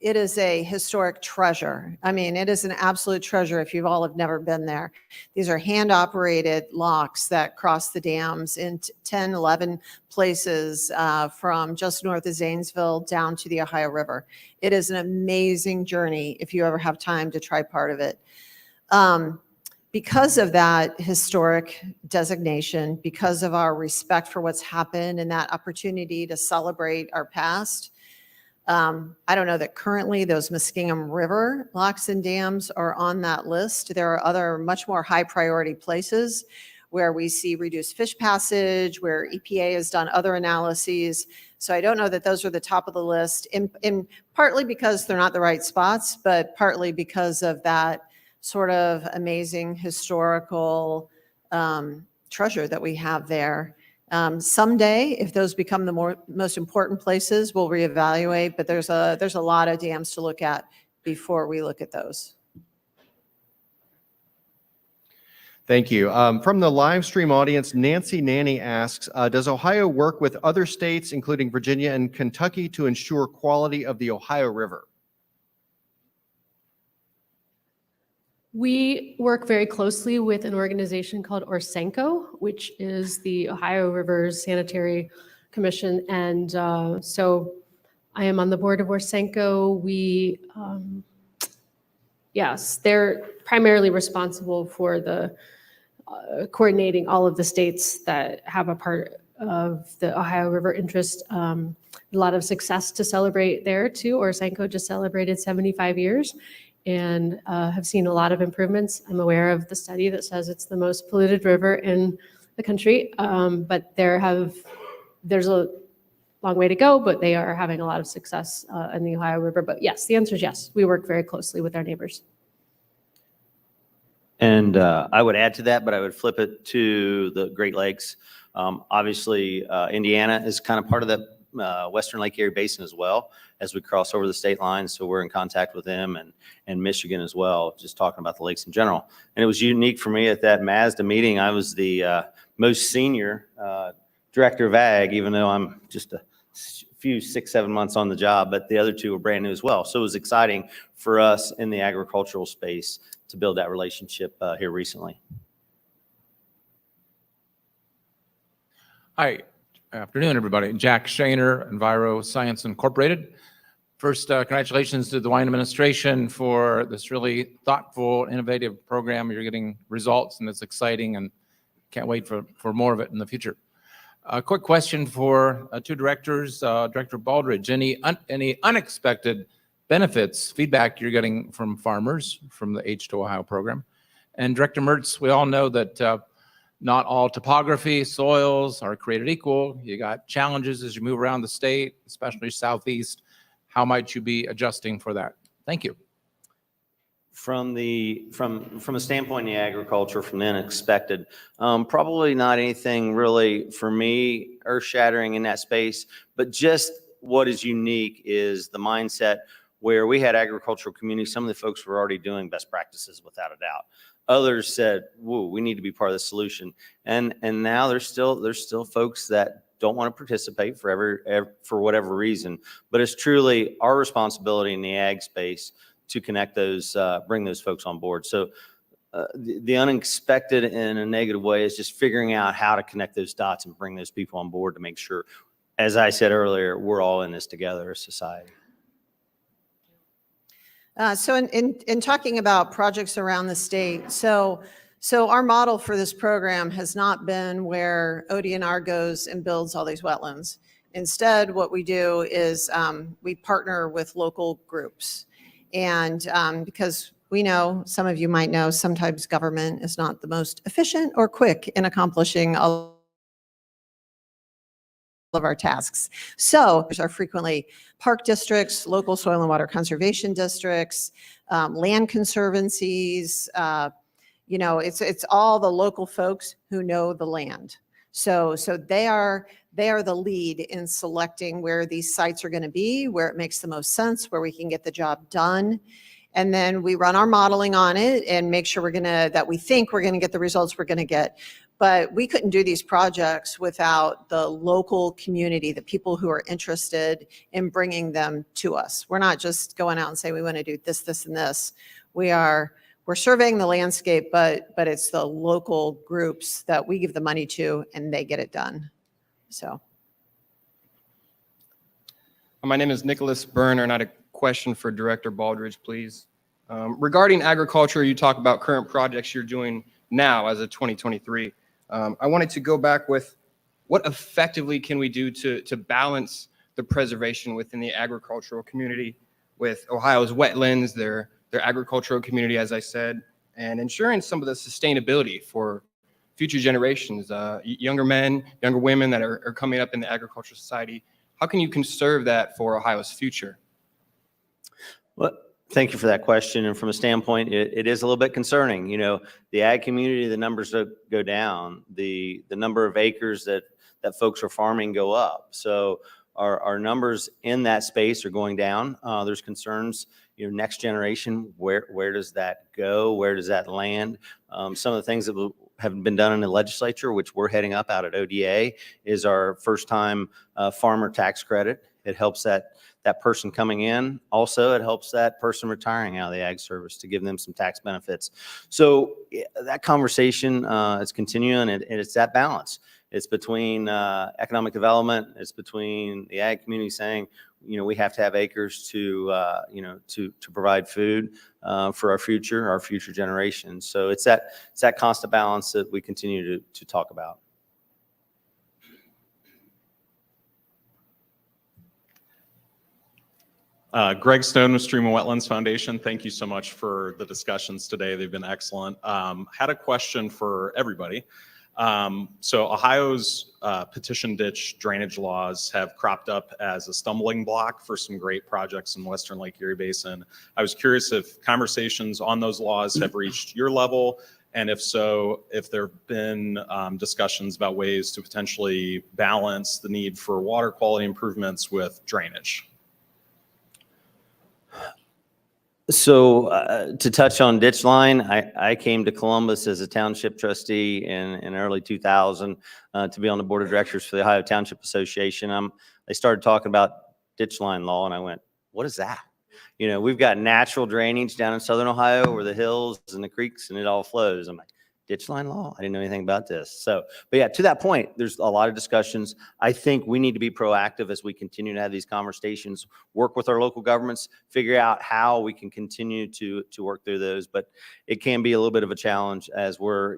It is a historic treasure. I mean, it is an absolute treasure if you all have never been there. These are hand-operated locks that cross the dams in 10, 11 places from just north of Zanesville down to the Ohio River. It is an amazing journey if you ever have time to try part of it. Because of that historic designation, because of our respect for what's happened and that opportunity to celebrate our past, I don't know that currently those Muskingum River locks and dams are on that list. There are other much more high priority places where we see reduced fish passage, where EPA has done other analyses. So I don't know that those are the top of the list, in partly because they're not the right spots, but partly because of that sort of amazing historical treasure that we have there. Someday, if those become the most important places, we'll reevaluate, but there's a lot of dams to look at before we look at those. Thank you. From the live stream audience, Nancy Nanny asks, does Ohio work with other states, including Virginia and Kentucky, to ensure quality of the Ohio River? We work very closely with an organization called Orsenco, which is the Ohio Rivers Sanitary Commission. And so I am on the board of Orsenco. Yes, they're primarily responsible for the coordinating all of the states that have a part of the Ohio River interest. A lot of success to celebrate there too. Orsenco just celebrated 75 years. And have seen a lot of improvements. I'm aware of the study that says it's the most polluted river in the country, but there's a long way to go, but they are having a lot of success in the Ohio River. But yes, the answer is yes. We work very closely with our neighbors. And I would add to that, but I would flip it to the Great Lakes. Obviously, Indiana is kind of part of the Western Lake Erie Basin as well as we cross over the state line. So we're in contact with them and Michigan as well, just talking about the lakes in general. And it was unique for me at that Mazda meeting. I was the most senior director of ag, even though I'm just a few 6-7 months on the job, but the other two were brand new as well. So it was exciting for us in the agricultural space to build that relationship here recently. Hi, afternoon, everybody. Jack Shaner, Enviro Science Incorporated. First, congratulations to the DeWine administration for this really thoughtful, innovative program. You're getting results, and it's exciting, and can't wait for more of it in the future. A quick question for two directors. Director Baldridge, any unexpected benefits, feedback you're getting from farmers from the H2Ohio program? And Director Mertz, we all know that not all topography, soils are created equal. You got challenges as you move around the state, especially southeast. How might you be adjusting for that? Thank you. From a standpoint in the agriculture, from the unexpected, probably not anything really for me earth-shattering in that space, but just what is unique is the mindset where we had agricultural communities. Some of the folks were already doing best practices without a doubt. Others said, "Whoa, we need to be part of the solution." And now there's still folks that don't want to participate for whatever reason, but it's truly our responsibility in the ag space to connect those, bring those folks on board. So the unexpected in a negative way is just figuring out how to connect those dots and bring those people on board to make sure, as I said earlier, we're all in this together as society. So in talking about projects around the state, so our model for this program has not been where ODNR goes and builds all these wetlands. Instead, what we do is we partner with local groups. And because we know, some of you might know, sometimes government is not the most efficient or quick in accomplishing all of our tasks. So there are frequently park districts, local soil and water conservation districts, land conservancies. It's all the local folks who know the land. So they are the lead in selecting where these sites are going to be, where it makes the most sense, where we can get the job done. And then we run our modeling on it and make sure that we think we're going to get the results we're going to get. But we couldn't do these projects without the local community, the people who are interested in bringing them to us. We're not just going out and saying we want to do this, this, and this. We're surveying the landscape, but it's the local groups that we give the money to and they get it done. So. My name is Nicholas Berner, and I had a question for Director Baldridge, please. Regarding agriculture, you talk about current projects you're doing now as of 2023. I wanted to go back with what effectively can we do to balance the preservation within the agricultural community with Ohio's wetlands, their agricultural community, as I said, and ensuring some of the sustainability for future generations, younger men, younger women that are coming up in the agricultural society. How can you conserve that for Ohio's future? Well, thank you for that question. And from a standpoint, it is a little bit concerning. You know, the ag community, the numbers go down. The number of acres that folks are farming go up. So our numbers in that space are going down. There's concerns, next generation, where does that go? Where does that land? Some of the things that have been done in the legislature, which we're heading up out at ODA, is our first time farmer tax credit. It helps that person coming in. Also, it helps that person retiring out of the ag service to give them some tax benefits. So that conversation is continuing, and it's that balance. It's between economic development. It's between the ag community saying, we have to have acres to provide food for our future generations. So it's that constant balance that we continue to talk about. Greg Stone with Stream and Wetlands Foundation. Thank you so much for the discussions today. They've been excellent. Had a question for everybody. So Ohio's petition ditch drainage laws have cropped up as a stumbling block for some great projects in Western Lake Erie Basin. I was curious if conversations on those laws have reached your level, and if so, if there have been discussions about ways to potentially balance the need for water quality improvements with drainage. So to touch on ditch line, I came to Columbus as a township trustee in early 2000 to be on the board of directors for the Ohio Township Association. They started talking about ditch line law, and I went, what is that? We've got natural drainage down in Southern Ohio where the hills and the creeks and it all flows. I'm like, ditch line law? I didn't know anything about this. So, but yeah, to that point, there's a lot of discussions. I think we need to be proactive as we continue to have these conversations, work with our local governments, figure out how we can continue to work through those. But it can be a little bit of a challenge as we're,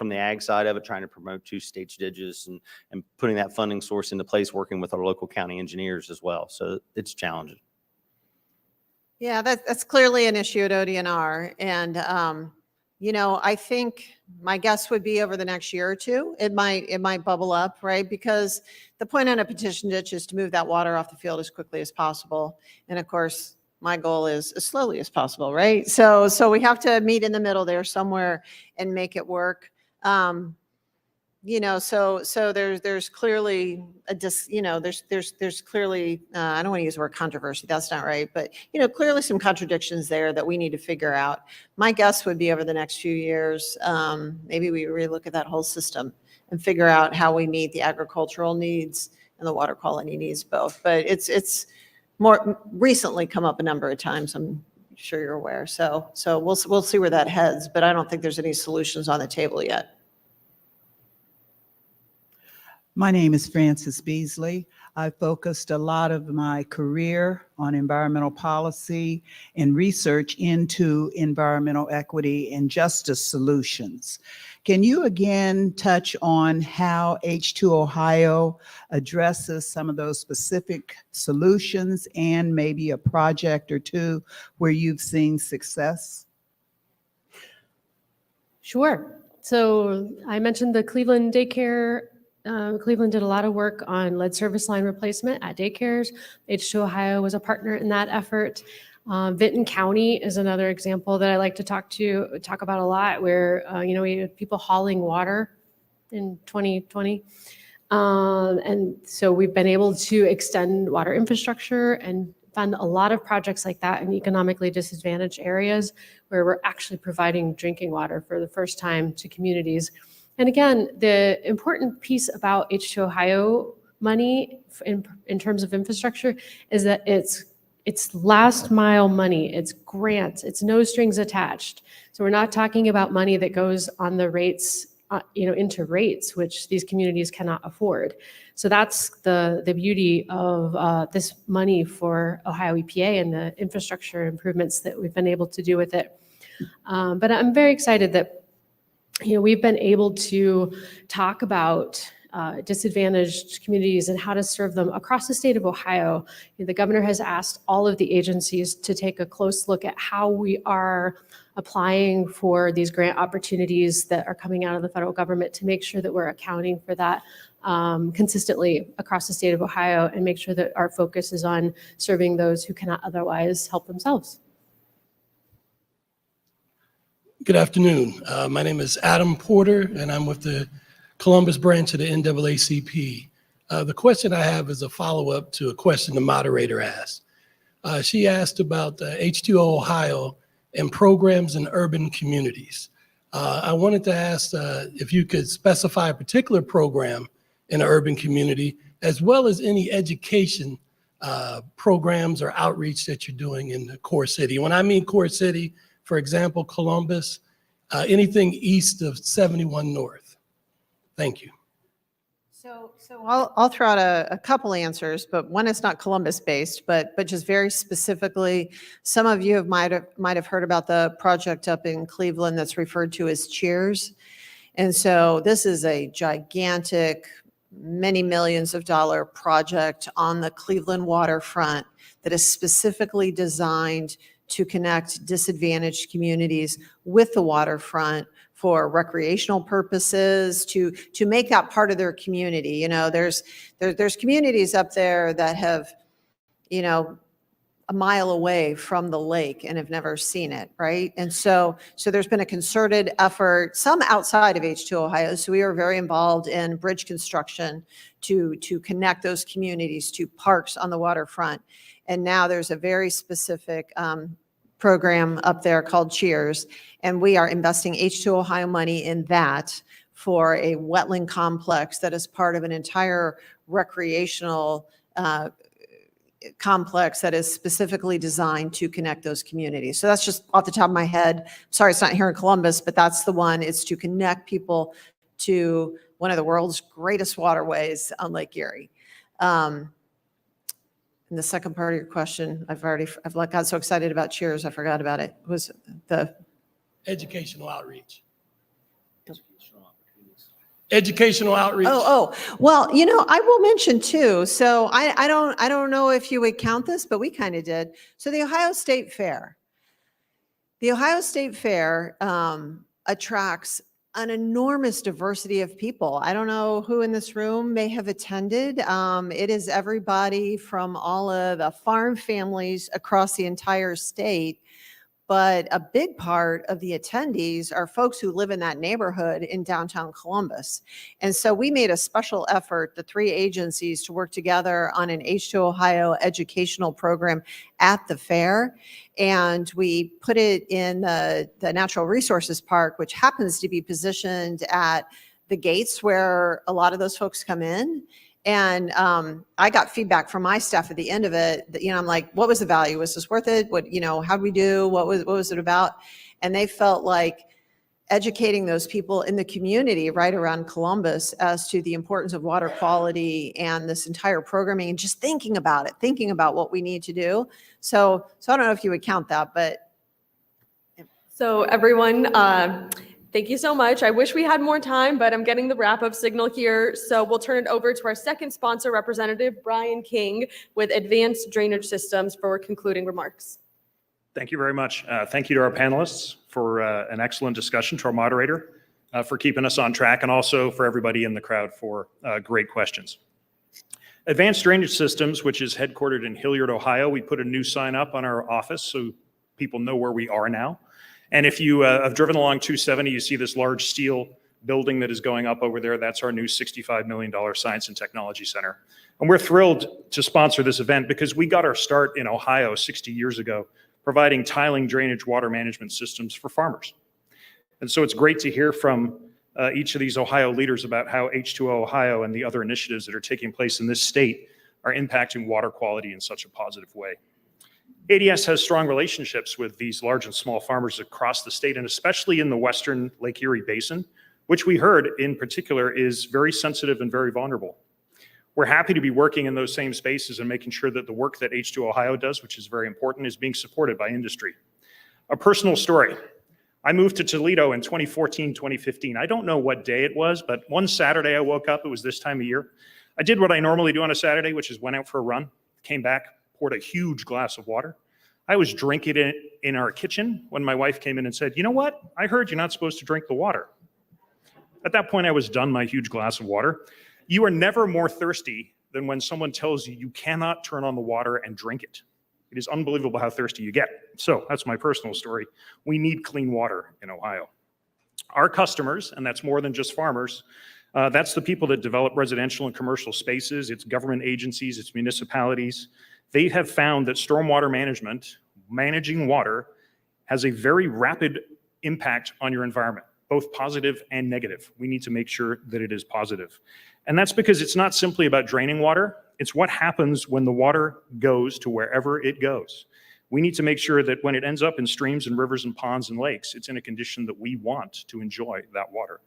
from the ag side of it, trying to promote two-stage ditches and putting that funding source into place, working with our local county engineers as well. So it's challenging. Yeah, that's clearly an issue at ODNR. And, I think my guess would be over the next year or two, it might bubble up, right? Because the point on a petition ditch is to move that water off the field as quickly as possible. And of course, my goal is as slowly as possible, right? So we have to meet in the middle there somewhere and make it work. So there's clearly there's clearly, I don't want to use the word controversy, that's not right, but, clearly some contradictions there that we need to figure out. My guess would be over the next few years, maybe we really look at that whole system and figure out how we meet the agricultural needs and the water quality needs both. But it's more recently come up a number of times, I'm sure you're aware. So we'll see where that heads, but I don't think there's any solutions on the table yet. My name is Frances Beasley. I focused a lot of my career on environmental policy and research into environmental equity and justice solutions. Can you again touch on how H2 Ohio addresses some of those specific solutions and maybe a project or two where you've seen success? Sure. So I mentioned the Cleveland daycare. Cleveland did a lot of work on lead service line replacement at daycares. H2 Ohio was a partner in that effort. Vinton County is another example that I like to talk about a lot, where we had people hauling water in 2020. And so we've been able to extend water infrastructure and fund a lot of projects like that in economically disadvantaged areas where we're actually providing drinking water for the first time to communities. And again, the important piece about H2 Ohio money in terms of infrastructure is that it's last mile money, it's grants, it's no strings attached. So we're not talking about money that goes on the rates, into rates, which these communities cannot afford. So that's the beauty of this money for Ohio EPA and the infrastructure improvements that we've been able to do with it. But I'm very excited that we've been able to talk about disadvantaged communities and how to serve them across the state of Ohio. The governor has asked all of the agencies to take a close look at how we are applying for these grant opportunities that are coming out of the federal government to make sure that we're accounting for that consistently across the state of Ohio and make sure that our focus is on serving those who cannot otherwise help themselves. Good afternoon. My name is Adam Porter, and I'm with the Columbus branch of the NAACP. The question I have is a follow-up to a question the moderator asked. She asked about H2O Ohio and programs in urban communities. I wanted to ask if you could specify a particular program in an urban community, as well as any education programs or outreach that you're doing in the core city. When I mean core city, for example, Columbus, anything east of 71 North. Thank you. So I'll throw out a couple answers, but one is not Columbus based, but just very specifically, some of you might have heard about the project up in Cleveland that's referred to as Cheers. And so this is a gigantic, many millions of dollar project on the Cleveland waterfront that is specifically designed to connect disadvantaged communities with the waterfront for recreational purposes, to make that part of their community. There's communities up there that have, a mile away from the lake and have never seen it, right? And so there's been a concerted effort, some outside of H2 Ohio. So we are very involved in bridge construction to connect those communities to parks on the waterfront. And now there's a very specific program up there called Cheers, and we are investing H2 Ohio money in that for a wetland complex that is part of an entire recreational complex that is specifically designed to connect those communities. So that's just off the top of my head. Sorry, it's not here in Columbus, but that's the one. It's to connect people to one of the world's greatest waterways on Lake Erie. And the second part of your question, I've got so excited about Cheers, I forgot about it. Was the Educational outreach. educational outreach. Well, I will mention too. So I don't know if you would count this, but we kind of did. So the Ohio State Fair. The Ohio State Fair attracts an enormous diversity of people. I don't know who in this room may have attended. It is everybody from all of the farm families across the entire state. But a big part of the attendees are folks who live in that neighborhood in downtown Columbus. And so we made a special effort, the three agencies, to work together on an H2 Ohio educational program at the fair. And we put it in the Natural Resources Park, which happens to be positioned at the gates where a lot of those folks come in. And I got feedback from my staff at the end of it that, I'm like, what was the value? Was this worth it? How'd we do? What was it about? And they felt like educating those people in the community right around Columbus as to the importance of water quality and this entire programming, and just thinking about what we need to do. So I don't know if you would count that, but. So everyone, thank you so much. I wish we had more time, but I'm getting the wrap-up signal here. So we'll turn it over to our second sponsor representative, Brian King, with Advanced Drainage Systems for concluding remarks. Thank you very much. Thank you to our panelists for an excellent discussion, to our moderator for keeping us on track, and also for everybody in the crowd for great questions. Advanced Drainage Systems, which is headquartered in Hilliard, Ohio, we put a new sign up on our office so people know where we are now. And if you have driven along 270, you see this large steel building that is going up over there. That's our new $65 million Science and Technology Center. And we're thrilled to sponsor this event because we got our start in Ohio 60 years ago, providing tiling drainage water management systems for farmers. And so it's great to hear from each of these Ohio leaders about how H2O Ohio and the other initiatives that are taking place in this state are impacting water quality in such a positive way. ADS has strong relationships with these large and small farmers across the state, and especially in the western Lake Erie Basin, which we heard in particular is very sensitive and very vulnerable. We're happy to be working in those same spaces and making sure that the work that H2 Ohio does, which is very important, is being supported by industry. A personal story. I moved to Toledo in 2014, 2015. I don't know what day it was, but one Saturday I woke up, it was this time of year. I did what I normally do on a Saturday, which is went out for a run, came back, poured a huge glass of water. I was drinking it in our kitchen when my wife came in and said, "You know what? I heard you're not supposed to drink the water." At that point, I was done my huge glass of water. You are never more thirsty than when someone tells you you cannot turn on the water and drink it. It is unbelievable how thirsty you get. So that's my personal story. We need clean water in Ohio. Our customers, and that's more than just farmers, that's the people that develop residential and commercial spaces, it's government agencies, it's municipalities. They have found that stormwater management, managing water, has a very rapid impact on your environment, both positive and negative. We need to make sure that it is positive. And that's because it's not simply about draining water, it's what happens when the water goes to wherever it goes. We need to make sure that when it ends up in streams and rivers and ponds and lakes, it's in a condition that we want to enjoy that water.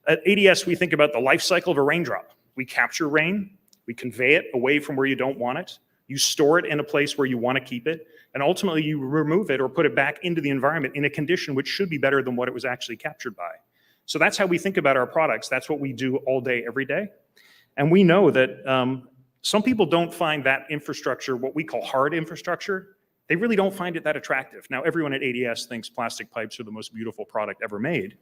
At ADS, we think about the life cycle of a raindrop. We capture rain, we convey it away from where you don't want it, you store it in a place where you want to keep it, and ultimately you remove it or put it back into the environment in a condition which should be better than what it was actually captured by. So that's how we think about our products. That's what we do all day, every day. And we know that some people don't find that infrastructure, what we call hard infrastructure, they really don't find it that attractive. Now, everyone at ADS thinks plastic pipes are the most beautiful product ever made,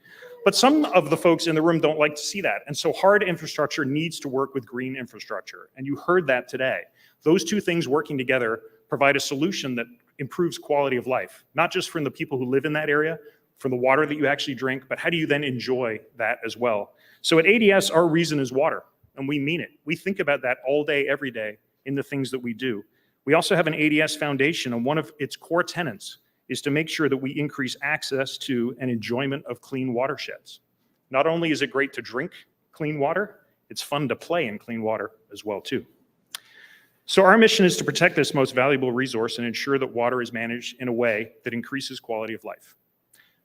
but some of the folks in the room don't like to see that. And so hard infrastructure needs to work with green infrastructure. And you heard that today. Those two things working together provide a solution that improves quality of life, not just from the people who live in that area, from the water that you actually drink, but how do you then enjoy that as well? So at ADS, our reason is water, and we mean it. We think about that all day, every day in the things that we do. We also have an ADS foundation, and one of its core tenets is to make sure that we increase access to and enjoyment of clean watersheds. Not only is it great to drink clean water, it's fun to play in clean water as well too. So our mission is to protect this most valuable resource and ensure that water is managed in a way that increases quality of life.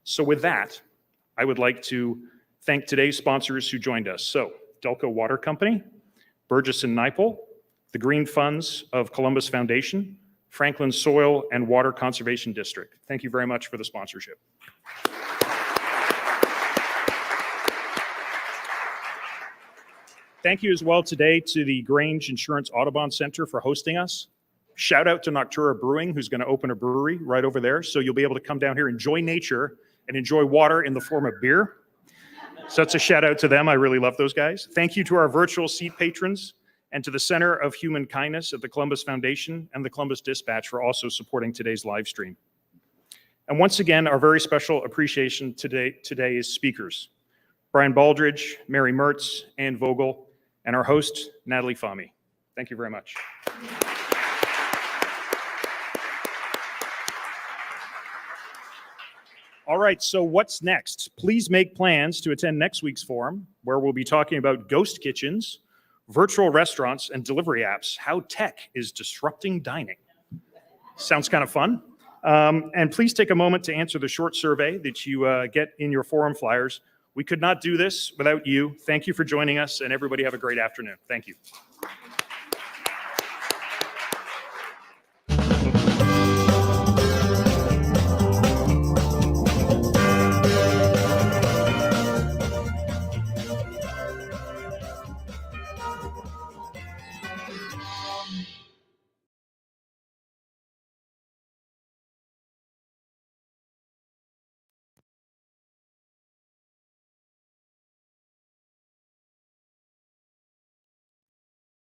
So with that, I would like to thank today's sponsors who joined us. So Delco Water Company, Burgess & Nipel, the Green Funds of Columbus Foundation, Franklin Soil and Water Conservation District. Thank you very much for the sponsorship. Thank you as well today to the Grange Insurance Audubon Center for hosting us. Shout out to Noctura Brewing, who's going to open a brewery right over there. So you'll be able to come down here, enjoy nature, and enjoy water in the form of beer. So that's a shout out to them. I really love those guys. Thank you to our virtual seat patrons and to the Center of Human Kindness at the Columbus Foundation and the Columbus Dispatch for also supporting today's live stream. And once again, our very special appreciation today is speakers, Brian Baldridge, Mary Mertz, Ann Vogel, and our host, Natalie Fahmy. Thank you very much. All right, so what's next? Please make plans to attend next week's forum, where we'll be talking about ghost kitchens, virtual restaurants, and delivery apps, how tech is disrupting dining. Sounds kind of fun. And please take a moment to answer the short survey that you get in your forum flyers. We could not do this without you. Thank you for joining us, and everybody have a great afternoon. Thank you.